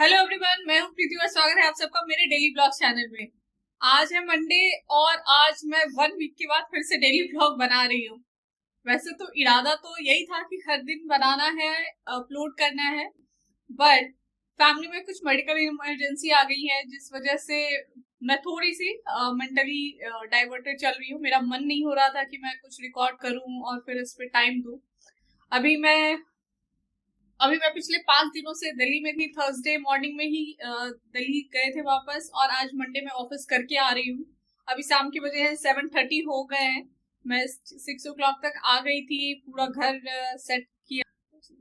Hello everyone, मैं हूं प्रीति और स्वागत है आप सबका मेरे डेली ब्लॉग चैनल में। आज है मंडे और आज मैं 1 वीक के बाद फिर से डेली ब्लॉग बना रही हूँ। वैसे तो इरादा तो यही था कि हर दिन बनाना है, अपलोड करना है, बट फैमिली में कुछ मेडिकल इमरजेंसी आ गई है जिस वजह से मैं थोड़ी सी मेंटली डाइवर्टेड चल रही हूँ। मेरा मन नहीं हो रहा था कि मैं कुछ रिकॉर्ड करूँ और फिर इस पे टाइम दूँ। अभी मैं पिछले 5 दिनों से दिल्ली में थी। थर्सडे मॉर्निंग में ही दिल्ली गए थे वापस और आज मंडे में ऑफिस करके आ रही हूँ। अभी शाम के बजे हैं 7:30 हो गए हैं। मैं 6 o'clock तक आ गई थी। पूरा घर सेट किया,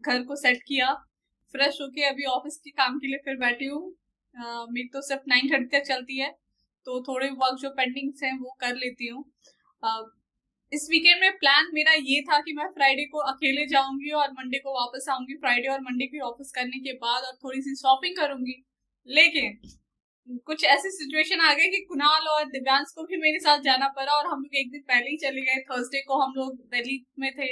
घर को सेट किया, फ्रेश होके अभी ऑफिस के काम के लिए फिर बैठी हूँ। मेरी तो सिर्फ 9:30 तक चलती है, तो थोड़े वर्क जो पेंडिंग्स हैं वो कर लेती हूँ। इस वीकेंड में प्लान मेरा ये था कि मैं फ्राइडे को अकेले जाऊंगी और मंडे को वापस आऊंगी। फ्राइडे और मंडे की ऑफिस करने के बाद और थोड़ी सी शॉपिंग करूंगी, लेकिन कुछ ऐसी सिचुएशन आ गई कि कुणाल और दिव्यांश को भी मेरे साथ जाना पड़ा और हम लोग एक दिन पहले ही चले गए। थर्सडे को हम लोग दिल्ली में थे।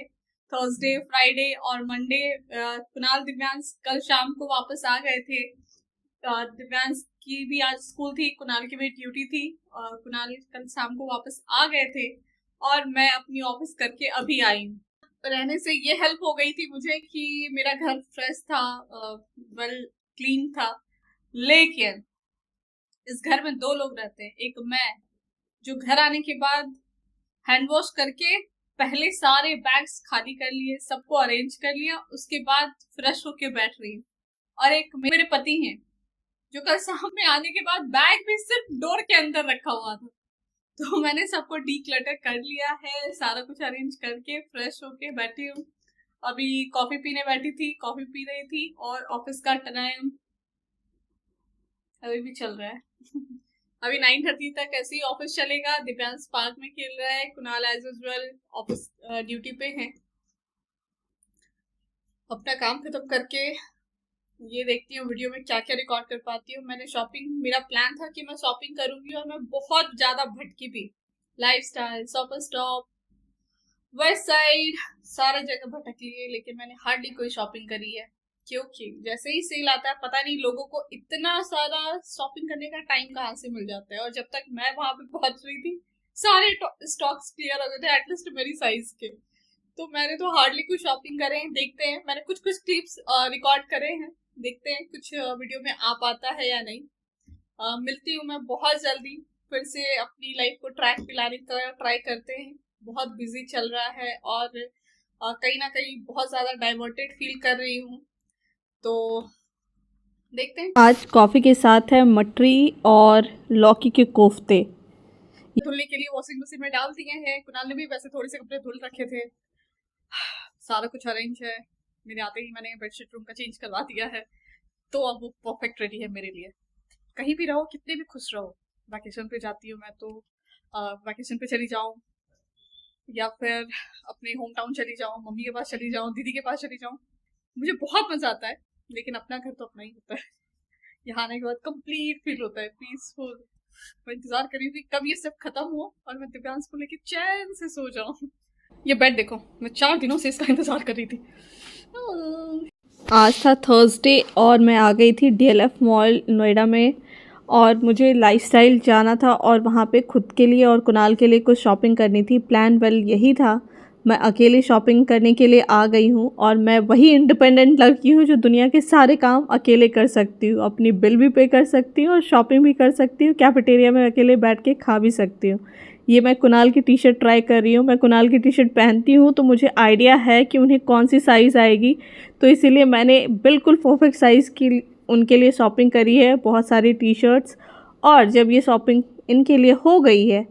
थर्सडे, फ्राइडे और मंडे कुणाल दिव्यांश कल शाम को वापस आ गए थे। दिव्यांश की भी आज स्कूल थी, कुणाल की भी ड्यूटी थी और कुणाल कल शाम को वापस आ गए थे और मैं अपनी ऑफिस करके अभी आई हूँ। रहने से ये हेल्प हो गई थी मुझे कि मेरा घर फ्रेश था, वेल क्लीन था। लेकिन इस घर में 2 लोग रहते हैं। एक मैं, जो घर आने के बाद हैंड वॉश करके पहले सारे बैग्स खाली कर लिए, सबको अरेंज कर लिया, उसके बाद फ्रेश होके बैठ रही हूँ। और एक मेरे पति हैं जो कल शाम में आने के बाद बैग भी सिर्फ डोर के अंदर रखा हुआ था। तो मैंने सबको डीक्लटर कर लिया है, सारा कुछ अरेंज करके फ्रेश होके बैठी हूँ। अभी कॉफी पीने बैठी थी, कॉफी पी रही थी और ऑफिस का टाइम अभी भी चल रहा है। अभी 9:30 तक ऐसे ही ऑफिस चलेगा। दिव्यांश पार्क में खेल रहा है, Kunal as usual office duty पे है। अपना काम खत्म करके ये देखती हूँ वीडियो में क्या क्या रिकॉर्ड कर पाती हूँ। मेरा प्लान था कि मैं शॉपिंग करूंगी और मैं बहुत ज्यादा भटकी भी। Lifestyle, super stop, west side, सारे जगह भटक लिए, लेकिन मैंने हार्डली कोई शॉपिंग करी है। क्योंकि जैसे ही सेल आता है, पता नहीं लोगों को इतना सारा शॉपिंग करने का टाइम कहाँ से मिल जाता है। और जब तक मैं वहां पे पहुंच रही थी सारे स्टॉक्स क्लियर हो गए थे, एटलीस्ट मेरी साइज के। तो मैंने तो हार्डली कुछ शॉपिंग करे हैं। देखते हैं, मैंने कुछ कुछ क्लिप्स रिकॉर्ड करे हैं, देखते हैं कुछ वीडियो में आ पाता है या नहीं। मिलती हूँ मैं बहुत जल्दी, फिर से अपनी लाइफ को ट्रैक पे लाने का ट्राई करते हैं। बहुत बिजी चल रहा है और कहीं ना कहीं बहुत ज्यादा डाइवर्टेड फील कर रही हूँ, तो देखते हैं। आज कॉफ़ी के साथ है मटरी और लौकी के कोफ्ते। धुलने के लिए वॉशिंग मशीन में डाल दिए हैं। कुणाल ने भी वैसे थोड़े से कपड़े धुल रखे थे। सारा कुछ अरेंज है। मेरे आते ही मैंने बेडशीट रूम का चेंज करवा दिया है, तो अब वो परफेक्ट रेडी है मेरे लिए। कहीं भी रहो, कितने भी खुश रहो, वैकेशन पे जाती हूँ मैं तो वैकेशन पे चली जाऊँ या फिर अपने होम टाउन चली जाऊँ, मम्मी के पास चली जाऊँ, दीदी के पास चली जाऊँ, मुझे बहुत मजा आता है। लेकिन अपना घर तो अपना ही होता है। यहाँ आने के बाद कंप्लीट फील होता है, पीसफुल। मैं इंतजार कर रही थी कब ये सब खत्म हो और मैं दिव्यांश को लेके चैन से सो जाऊँ। ये बेड देखो, मैं 4 दिनों से इसका इंतजार कर रही थी। आज था थर्सडे और मैं आ गई थी डीएलएफ मॉल नोएडा में और मुझे लाइफस्टाइल जाना था और वहाँ पे खुद के लिए और कुणाल के लिए कुछ शॉपिंग करनी थी। प्लान वेल यही था। मैं अकेले शॉपिंग करने के लिए आ गई हूँ और मैं वही इंडिपेंडेंट लड़की हूँ जो दुनिया के सारे काम अकेले कर सकती हूँ। अपनी बिल भी पे कर सकती हूँ और शॉपिंग भी कर सकती हूँ। कैफेटेरिया में अकेले बैठ के खा भी सकती हूँ। ये मैं कुणाल की टी शर्ट ट्राई कर रही हूँ। मैं कुणाल की टी शर्ट पहनती हूँ तो मुझे आइडिया है कि उन्हें कौन सी साइज़ आएगी, तो इसीलिए मैंने बिल्कुल परफेक्ट साइज़ की उनके लिए शॉपिंग करी है, बहुत सारी टी शर्ट्स। और जब ये शॉपिंग इनके लिए हो गई है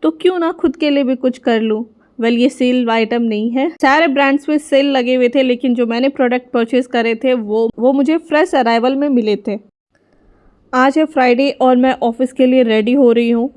तो क्यों ना खुद के लिए भी कुछ कर लूँ। वेल ये सेल आइटम नहीं है, सारे ब्रांड्स पे सेल लगे हुए थे, लेकिन जो मैंने प्रोडक्ट परचेज़ करे थे वो मुझे फ्रेश अराइवल में मिले थे। आज है फ्राइडे और मैं ऑफिस के लिए रेडी हो रही हूँ।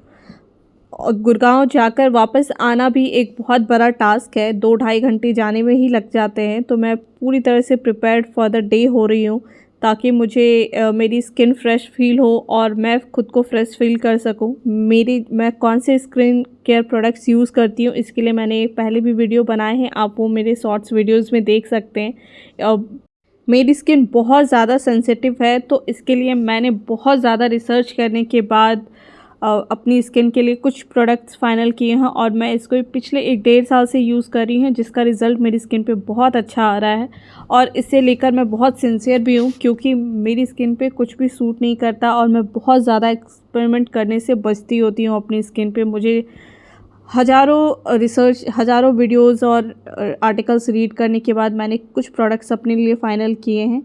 और गुड़गांव जाकर वापस आना भी एक बहुत बड़ा टास्क है, 2-2.5 घंटे जाने में ही लग जाते हैं। तो मैं पूरी तरह से प्रिपेयर्ड फॉर द डे हो रही हूँ ताकि मुझे मेरी स्किन फ्रेश फील हो और मैं खुद को फ्रेश फील कर सकूँ। मैं कौन से स्किन केयर प्रोडक्ट्स यूज़ करती हूँ इसके लिए मैंने पहले भी वीडियो बनाए हैं, आप वो मेरे शॉर्ट्स वीडियोज़ में देख सकते हैं। मेरी स्किन बहुत ज़्यादा सेंसिटिव है, तो इसके लिए मैंने बहुत ज़्यादा रिसर्च करने के बाद अपनी स्किन के लिए कुछ प्रोडक्ट्स फ़ाइनल किए हैं और मैं इसको पिछले 1 डेढ़ साल से यूज़ कर रही हूँ, जिसका रिज़ल्ट मेरी स्किन पे बहुत अच्छा आ रहा है। और इसे लेकर मैं बहुत सिंसियर भी हूँ, क्योंकि मेरी स्किन पे कुछ भी सूट नहीं करता और मैं बहुत ज़्यादा एक्सपेरिमेंट करने से बचती होती हूँ अपनी स्किन पे। मुझे हज़ारों वीडियोज़ और आर्टिकल्स रीड करने के बाद मैंने कुछ प्रोडक्ट्स अपने लिए फ़ाइनल किए हैं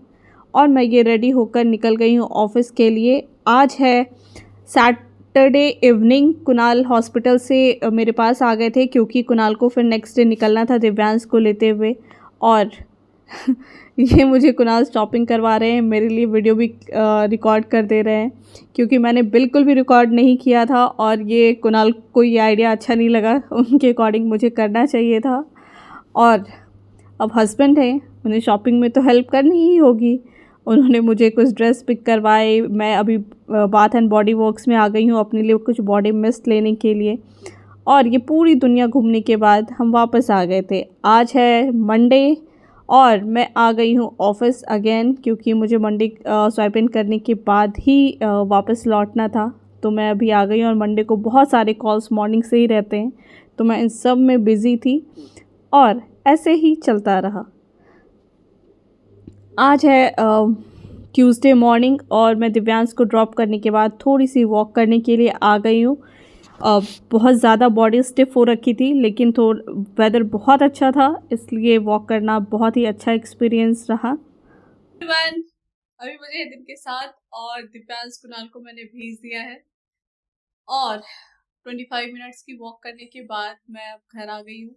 और मैं ये रेडी होकर निकल गई हूँ ऑफ़िस के लिए। आज है सैटरडे इवनिंग। कुणाल हॉस्पिटल से मेरे पास आ गए थे, क्योंकि कुणाल को फिर नेक्स्ट डे निकलना था दिव्यांश को लेते हुए। और ये मुझे कुणाल शॉपिंग करवा रहे हैं, मेरे लिए वीडियो भी रिकॉर्ड कर दे रहे हैं, क्योंकि मैंने बिल्कुल भी रिकॉर्ड नहीं किया था और ये कुणाल को ये आइडिया अच्छा नहीं लगा। उनके अकॉर्डिंग मुझे करना चाहिए था। और अब हस्बैंड हैं, उन्हें शॉपिंग में तो हेल्प करनी ही होगी। उन्होंने मुझे कुछ ड्रेस पिक करवाए। मैं अभी बाथ एंड बॉडी वर्क्स में आ गई हूँ अपने लिए कुछ बॉडी मिस्ट लेने के लिए। और ये पूरी दुनिया घूमने के बाद हम वापस आ गए थे। आज है मंडे और मैं आ गई हूँ ऑफ़िस अगेन, क्योंकि मुझे मंडे स्वाइप इन करने के बाद ही वापस लौटना था। तो मैं अभी आ गई हूँ और मंडे को बहुत सारे कॉल्स मॉर्निंग से ही रहते हैं, तो मैं इन सब में बिज़ी थी और ऐसे ही चलता रहा। आज है ट्यूसडे मॉर्निंग और मैं दिव्यांश को ड्रॉप करने के बाद थोड़ी सी वॉक करने के लिए आ गई हूँ। बहुत ज़्यादा बॉडी स्टिफ हो रखी थी, लेकिन वेदर बहुत अच्छा था, इसलिए वॉक करना बहुत ही अच्छा एक्सपीरियंस रहा। एवरीवन, अभी बजे है दिन के 7 और दिव्यांश कुणाल को मैंने भेज दिया है और 25 मिनट्स की वॉक करने के बाद मैं अब घर आ गई हूँ।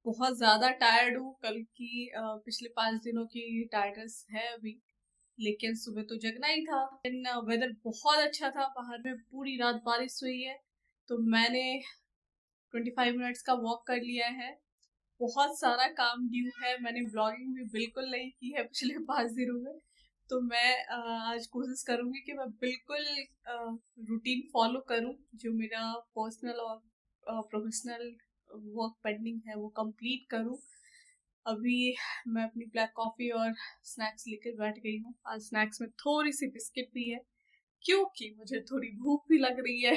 बहुत ज़्यादा टायर्ड हूँ, कल की पिछले 5 दिनों की टायर्डनेस है अभी, लेकिन सुबह तो जगना ही था। वेदर बहुत अच्छा था, बाहर में पूरी रात बारिश हुई है, तो मैंने 25 मिनट्स का वॉक कर लिया है। बहुत सारा काम ड्यू है, मैंने ब्लॉगिंग भी बिल्कुल नहीं की है पिछले 5 दिनों में, तो मैं आज कोशिश करूँगी कि मैं बिल्कुल रूटीन फॉलो करूँ, जो मेरा पर्सनल और प्रोफेशनल वर्क पेंडिंग है वो कंप्लीट करूँ। अभी मैं अपनी ब्लैक कॉफ़ी और स्नैक्स लेकर बैठ गई हूँ। आज स्नैक्स में थोड़ी सी बिस्किट भी है, क्योंकि मुझे थोड़ी भूख भी लग रही है,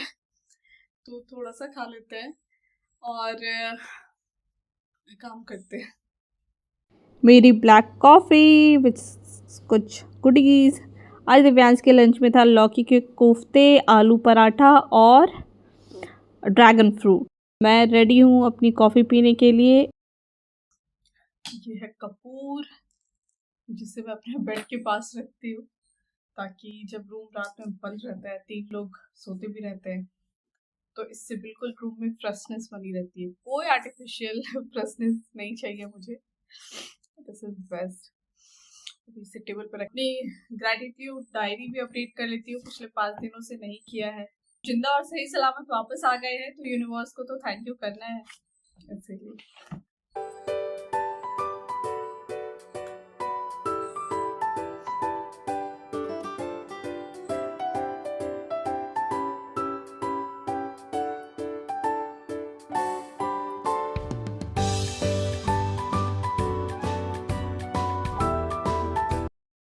तो थोड़ा सा खा लेते हैं और काम करते हैं। मेरी ब्लैक कॉफ़ी विथ कुछ कुकीज़। आज दिव्यांश के लंच में था लौकी के कोफ्ते, आलू पराठा और ड्रैगन फ्रूट। मैं रेडी हूँ अपनी कॉफ़ी पीने के लिए। ये है कपूर, जिसे मैं अपने बेड के पास रखती हूँ, ताकि जब रूम रात में बंद रहता है, 3 लोग सोते भी रहते हैं, तो इससे बिल्कुल रूम में फ्रेशनेस बनी रहती है। कोई आर्टिफिशियल फ्रेशनेस नहीं चाहिए मुझे। This is best. अभी इसे टेबल पर रखनी। ग्रैटिट्यूड डायरी भी अपडेट कर लेती हूँ, पिछले 5 दिनों से नहीं किया है। जिंदा और सही सलामत वापस आ गए हैं, तो यूनिवर्स को तो थैंक यू करना है इसीलिए।